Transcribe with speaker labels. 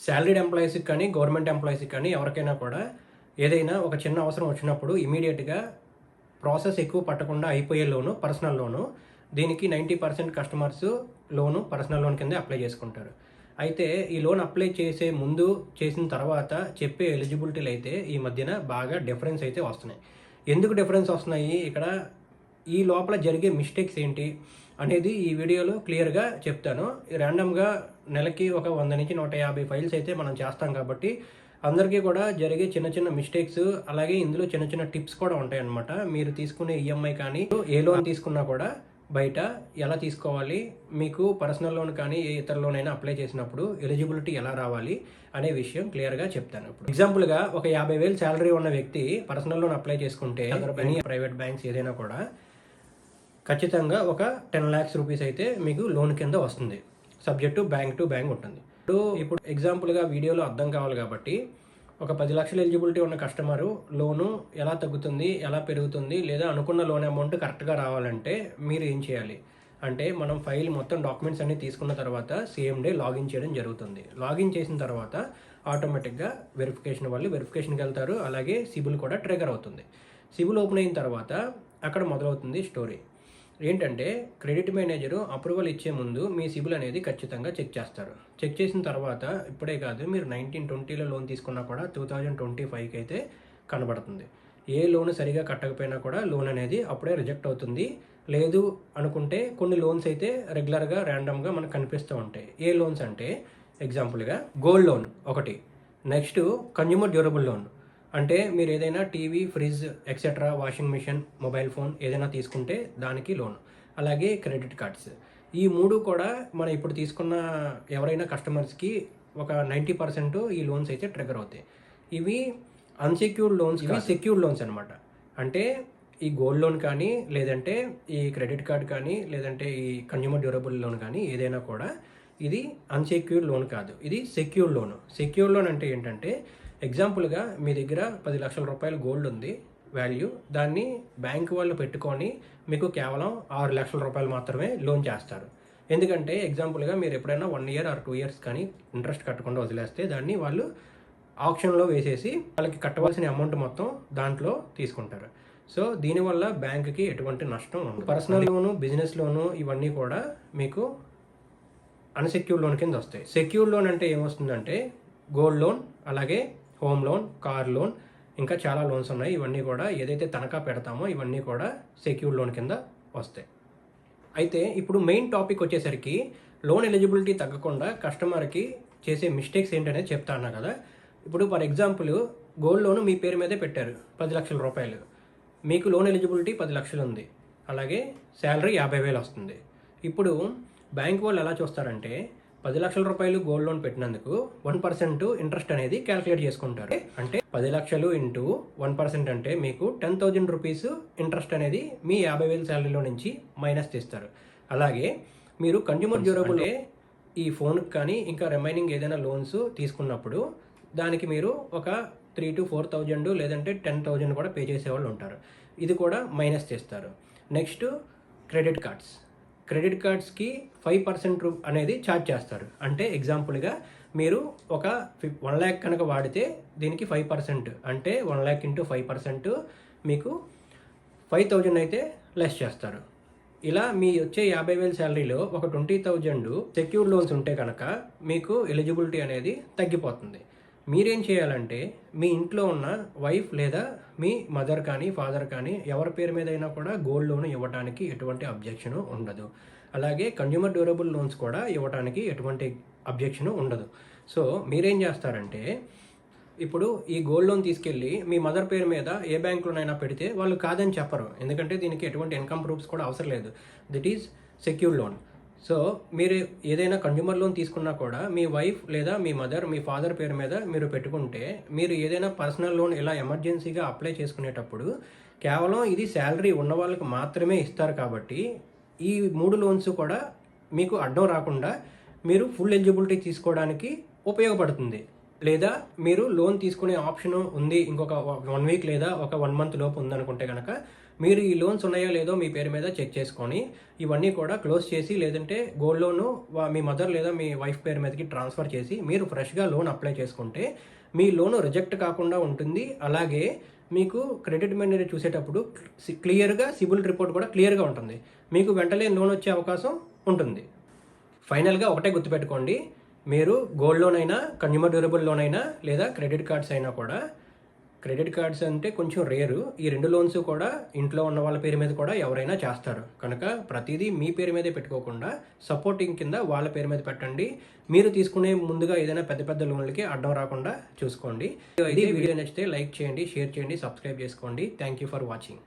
Speaker 1: Salaried ఎంప్లాయీస్కి కానీ government ఎంప్లాయీస్కి కానీ ఎవరికైనా కూడా ఏదైనా ఒక చిన్న అవసరం వచ్చినప్పుడు ఇమీడియట్గా ప్రాసెస్ ఎక్కువ పట్టకుండా అయిపోయే లోను పర్సనల్ లోను. దీనికి 90% కస్టమర్స్ లోను పర్సనల్ లోన్ కింద అప్లై చేసుకుంటారు. అయితే ఈ లోన్ అప్లై చేసే ముందు చేసిన తర్వాత చెప్పే ఎలిజిబిలిటీలు అయితే ఈ మధ్యన బాగా డిఫరెన్స్ అయితే వస్తున్నాయి. ఎందుకు డిఫరెన్స్ వస్తున్నాయి, ఇక్కడ ఈ లోపల జరిగే మిస్టేక్స్ ఏంటి అనేది ఈ వీడియోలో క్లియర్గా చెప్తాను. ర్యాండమ్గా నెలకి ఒక 100 నుంచి 150 ఫైల్స్ అయితే మనం చేస్తాం కాబట్టి అందరికీ కూడా జరిగే చిన్న చిన్న మిస్టేక్స్, అలాగే ఇందులో చిన్న చిన్న టిప్స్ కూడా ఉంటాయి అన్నమాట. మీరు తీసుకునే ఈఎంఐ కానీ ఏ లోన్ తీసుకున్నా కూడా బయట ఎలా తీసుకోవాలి, మీకు పర్సనల్ లోన్ కానీ ఏ ఇతర లోన్ అయినా అప్లై చేసినప్పుడు ఎలిజిబిలిటీ ఎలా రావాలి అనే విషయం క్లియర్గా చెప్తాను. ఇప్పుడు ఎగ్జాంపుల్గా ఒక 50,000 శాలరీ ఉన్న వ్యక్తి పర్సనల్ లోన్ అప్లై చేసుకుంటే ప్రైవేట్ బ్యాంక్స్ ఏదైనా కూడా ఖచ్చితంగా ఒక 10 lakhs రూపీస్ అయితే మీకు లోన్ కింద వస్తుంది. సబ్జెక్టు బ్యాంక్ టు బ్యాంక్ ఉంటుంది. ఇప్పుడు ఎగ్జాంపుల్గా వీడియోలో అర్థం కావాలి కాబట్టి ఒక 10 లక్షల ఎలిజిబిలిటీ ఉన్న కస్టమరు లోను ఎలా తగ్గుతుంది, ఎలా పెరుగుతుంది, లేదా అనుకున్న లోన్ అమౌంట్ కరెక్ట్గా రావాలంటే మీరు ఏం చేయాలి అంటే, మనం ఫైల్ మొత్తం డాక్యుమెంట్స్ అన్ని తీసుకున్న తర్వాత సేమ్ డే లాగిన్ చేయడం జరుగుతుంది. లాగిన్ చేసిన తర్వాత ఆటోమేటిక్గా వెరిఫికేషన్ వాళ్ళు వెరిఫికేషన్కి వెళ్తారు. అలాగే సిబిల్ కూడా ట్రిగర్ అవుతుంది. సిబిల్ ఓపెన్ అయిన తర్వాత అక్కడ మొదలవుతుంది స్టోరీ. ఏంటంటే, క్రెడిట్ మేనేజరు అప్రూవల్ ఇచ్చే ముందు మీ సిబిల్ అనేది ఖచ్చితంగా చెక్ చేస్తారు. చెక్ చేసిన తర్వాత ఇప్పుడే కాదు, మీరు 1920లో లోన్ తీసుకున్నా కూడా 2025కి అయితే కనబడుతుంది. ఏ లోన్ సరిగా కట్టకపోయినా కూడా లోన్ అనేది అప్పుడే రిజెక్ట్ అవుతుంది. లేదు అనుకుంటే కొన్ని లోన్స్ అయితే రెగ్యులర్గా ర్యాండమ్గా మనకు కనిపిస్తూ ఉంటాయి. ఏ లోన్స్ అంటే ఎగ్జాంపుల్గా గోల్డ్ లోన్ ఒకటి, నెక్స్ట్ కన్జ్యూమర్ డ్యూరబుల్ లోన్ అంటే మీరు ఏదైనా TV, fridge etcetera, washing machine, mobile phone ఏదైనా తీసుకుంటే దానికి లోన్, అలాగే క్రెడిట్ కార్డ్స్. ఈ మూడు కూడా మనం ఇప్పుడు తీసుకున్న ఎవరైనా కస్టమర్స్కి ఒక 90% ఈ లోన్స్ అయితే ట్రిగర్ అవుతాయి. ఇవి అన్సెక్యూర్డ్ లోన్స్, ఇవి సెక్యూర్డ్ లోన్స్ అనమాట. అంటే ఈ గోల్డ్ లోన్ కానీ, లేదంటే ఈ క్రెడిట్ కార్డ్ కానీ, లేదంటే ఈ కన్జ్యూమర్ డ్యూరబుల్ లోన్ కానీ ఏదైనా కూడా ఇది అన్సెక్యూర్డ్ లోన్ కాదు, ఇది సెక్యూర్డ్ లోన్. సెక్యూర్డ్ లోన్ అంటే ఏంటంటే, ఎగ్జాంపుల్గా మీ దగ్గర 10 లక్షల రూపాయలు గోల్డ్ ఉంది వాల్యూ, దాన్ని బ్యాంక్ వాళ్ళు పెట్టుకొని మీకు కేవలం 6 లక్షల రూపాయలు మాత్రమే లోన్ చేస్తారు. ఎందుకంటే ఎగ్జాంపుల్గా మీరు ఎప్పుడైనా 1 year or 2 years కానీ ఇంట్రెస్ట్ కట్టకుండా వదిలేస్తే దాన్ని వాళ్ళు ఆప్షన్లో వేసేసి వాళ్ళకి కట్టవలసిన అమౌంట్ మొత్తం దాంట్లో తీసుకుంటారు. సో దీనివల్ల బ్యాంకుకి ఎటువంటి నష్టం ఉండదు. పర్సనల్ లోను, బిజినెస్ లోను ఇవన్నీ కూడా మీకు అన్సెక్యూర్డ్ లోన్ కింద వస్తాయి. సెక్యూర్డ్ లోన్ అంటే ఏమొస్తుందంటే గోల్డ్ లోన్, అలాగే హోమ్ లోన్, కార్ లోన్, ఇంకా చాలా లోన్స్ ఉన్నాయి. ఇవన్నీ కూడా ఏదైతే తనఖా పెడతామో ఇవన్నీ కూడా సెక్యూర్డ్ లోన్ కింద వస్తాయి. అయితే ఇప్పుడు మెయిన్ టాపిక్ వచ్చేసరికి లోన్ ఎలిజిబిలిటీ తగ్గకుండా కస్టమర్కి చేసే మిస్టేక్స్ ఏంటనేది చెప్తా అన్నా కదా. ఇప్పుడు ఫర్ ఎగ్జాంపుల్ గోల్డ్ లోన్ మీ పేరు మీదే పెట్టారు 10 లక్షల రూపాయలు, మీకు లోన్ ఎలిజిబిలిటీ 10 లక్షలు ఉంది, అలాగే శాలరీ 50,000 వస్తుంది. ఇప్పుడు బ్యాంక్ వాళ్ళు ఎలా చూస్తారంటే, 10 లక్షల రూపాయలు గోల్డ్ లోన్ పెట్టినందుకు 1% ఇంట్రెస్ట్ అనేది క్యాలిక్యులేట్ చేసుకుంటారు. అంటే 10 లక్షలు ఇంటూ 1% అంటే మీకు 10,000 రూపీస్ ఇంట్రెస్ట్ అనేది మీ 50,000 శాలరీలో నుంచి మైనస్ చేస్తారు. అలాగే మీరు కన్జ్యూమర్ డ్యూరబుల్ ఈ ఫోన్కి కానీ ఇంకా రిమైనింగ్ ఏదైనా లోన్స్ తీసుకున్నప్పుడు దానికి మీరు ఒక 3,000 to 4,000 లేదంటే 10,000 కూడా పే చేసేవాళ్ళు ఉంటారు. ఇది కూడా మైనస్ చేస్తారు. Next credit cards. క్రెడిట్ కార్డ్స్కి 5% అనేది ఛార్జ్ చేస్తారు. అంటే ఎగ్జాంపుల్గా మీరు ఒక 1 lakh కనుక వాడితే దీనికి 5% అంటే 1 lakh ఇంటూ 5% మీకు 5,000 అయితే లెస్ చేస్తారు. ఇలా మీ వచ్చే 50,000 శాలరీలో ఒక 20,000 సెక్యూర్డ్ లోన్స్ ఉంటే కనుక మీకు ఎలిజిబిలిటీ అనేది తగ్గిపోతుంది. మీరేం చేయాలంటే, మీ ఇంట్లో ఉన్న వైఫ్ లేదా మీ మదర్ కానీ ఫాదర్ కానీ ఎవరి పేరు మీద అయినా కూడా గోల్డ్ లోన్ ఇవ్వడానికి ఎటువంటి అబ్జెక్షన్ ఉండదు. అలాగే కన్జ్యూమర్ డ్యూరబుల్ లోన్స్ కూడా ఇవ్వడానికి ఎటువంటి అబ్జెక్షన్ ఉండదు. సో మీరేం చేస్తారంటే, ఇప్పుడు ఈ గోల్డ్ లోన్ తీసుకెళ్ళి మీ మదర్ పేరు మీద ఏ బ్యాంకులోనైనా పెడితే వాళ్ళు కాదని చెప్పరు. ఎందుకంటే దీనికి ఎటువంటి ఇన్కమ్ ప్రూఫ్స్ కూడా అవసరం లేదు. దిట్ ఈజ్ సెక్యూర్డ్ లోన్. సో మీరు ఏదైనా కన్జ్యూమర్ లోన్ తీసుకున్నా కూడా మీ వైఫ్ లేదా మీ మదర్, మీ ఫాదర్ పేరు మీద మీరు పెట్టుకుంటే, మీరు ఏదైనా పర్సనల్ లోన్ ఇలా ఎమర్జెన్సీగా అప్లై చేసుకునేటప్పుడు కేవలం ఇది శాలరీ ఉన్న వాళ్ళకి మాత్రమే ఇస్తారు. కాబట్టి ఈ 3 లోన్స్ కూడా మీకు అడ్డం రాకుండా మీరు ఫుల్ ఎలిజిబిలిటీ తీసుకోవడానికి ఉపయోగపడుతుంది. లేదా మీరు లోన్ తీసుకునే ఆప్షన్ ఉంది, ఇంకొక 1 week లేదా ఒక 1 month లోపు ఉందనుకుంటే కనుక మీరు ఈ లోన్స్ ఉన్నాయో లేదో మీ పేరు మీద చెక్ చేసుకొని ఇవన్నీ కూడా క్లోజ్ చేసి, లేదంటే గోల్డ్ లోను మీ మదర్ లేదా మీ వైఫ్ పేరు మీదకి ట్రాన్స్ఫర్ చేసి మీరు ఫ్రెష్గా లోన్ అప్లై చేసుకుంటే మీ లోన్ రిజెక్ట్ కాకుండా ఉంటుంది. అలాగే మీకు క్రెడిట్ మేనేజర్ చూసేటప్పుడు క్లియర్గా సిబిల్ రిపోర్ట్ కూడా క్లియర్గా ఉంటుంది. మీకు వెంటనే లోన్ వచ్చే అవకాశం ఉంటుంది. ఫైనల్గా ఒకటే గుర్తుపెట్టుకోండి, మీరు గోల్డ్ లోన్ అయినా, కన్జ్యూమర్ డ్యూరబుల్ లోన్ అయినా, లేదా క్రెడిట్ కార్డ్స్ అయినా కూడా, క్రెడిట్ కార్డ్స్ అంటే కొంచెం రేరు, ఈ 2 లోన్స్ కూడా ఇంట్లో ఉన్న వాళ్ళ పేరు మీద కూడా ఎవరైనా చేస్తారు. కనుక ప్రతిదీ మీ పేరు మీదే పెట్టుకోకుండా సపోర్టింగ్ కింద వాళ్ళ పేరు మీద పెట్టండి. మీరు తీసుకునే ముందుగా ఏదైనా పెద్ద పెద్ద లోన్లకి అడ్డం రాకుండా చూసుకోండి. ఇది వీడియో నచ్చితే లైక్ చేయండి, షేర్ చేయండి, సబ్స్క్రైబ్ చేసుకోండి. Thank you for watching.